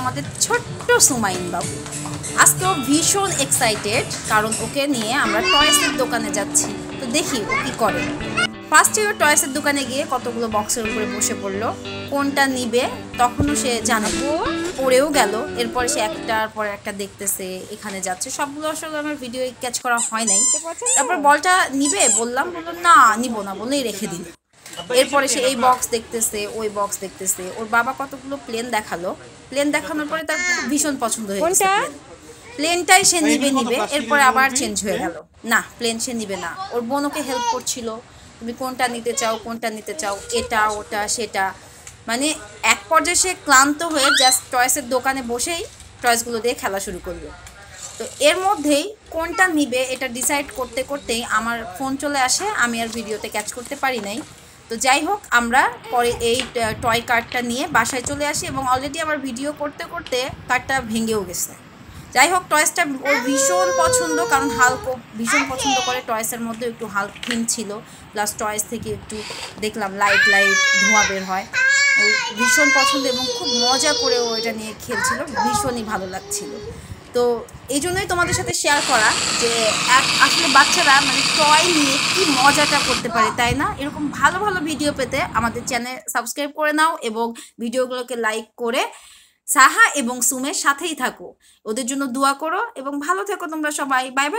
আমাদের ছোট্ট সুমাইন বাবু। আজকেও ভীষণ এক্সাইটেড, কারণ ওকে নিয়ে আমরা টয়েসের দোকানে যাচ্ছি। তো দেখি ও কী করে। ফার্স্টে ও টয়েসের দোকানে গিয়ে কতগুলো বক্সের উপরে বসে পড়লো, কোনটা নিবে তখনও সে জানাবো পড়েও গেল। এরপরে সে একটার পর একটা দেখতেছে, এখানে যাচ্ছে। সবগুলো আসলে আমার ভিডিও ক্যাচ করা হয় নাই। তারপর বলটা নিবে বললাম, বললো না নিব না বলেই রেখে দিল। এরপরে সে এই বক্স দেখতেছে, ওই বক্স দেখতেছে। ওর বাবা কতগুলো প্লেন দেখালো, প্লেন দেখানোর পরে তার ভীষণ পছন্দ হয়ে গেছে প্লেনটাই সে নিবে। এরপরে আবার চেঞ্জ হয়ে গেল, না প্লেন সে নিবে না। ওর বোন ওকে হেল্প করছিল, তুমি কোনটা নিতে চাও, কোনটা নিতে চাও, এটা ওটা সেটা। মানে এক পর্যায়ে সে ক্লান্ত হয়ে জাস্ট টয়েসের দোকানে বসেই টয়েসগুলো দিয়ে খেলা শুরু করলো। তো এর মধ্যেই কোনটা নিবে এটা ডিসাইড করতে করতেই আমার ফোন চলে আসে, আমি আর ভিডিওতে ক্যাচ করতে পারি নাই। তো যাই হোক, আমরা পরে এই টয় কার্ডটা নিয়ে বাসায় চলে আসি এবং অলরেডি আমার ভিডিও করতে করতে কার্ডটা ভেঙেও গেছে। যাই হোক, টয়েসটা ওর ভীষণ পছন্দ, কারণ হাল্ক ভীষণ পছন্দ করে। টয়েসের মধ্যে একটু হাল্ক থিম ছিল, প্লাস টয়েস থেকে একটু দেখলাম লাইট ধোঁয়া বের হয়। ও ভীষণ পছন্দ এবং খুব মজা করে ও এটা নিয়ে খেলছিল, ভীষণই ভালো লাগছিল। তো এই জন্যই তোমাদের সাথে শেয়ার করা যে আসলে বাচ্চারা মানে টয় নিয়ে কি মজাটা করতে পারে, তাই না? এরকম ভালো ভালো ভিডিও পেতে আমাদের চ্যানেল সাবস্ক্রাইব করে নাও এবং ভিডিওগুলোকে লাইক করে সাহা এবং সুমের সাথেই থাকো। ওদের জন্য দোয়া করো এবং ভালো থেকো তোমরা সবাই। Bye bye.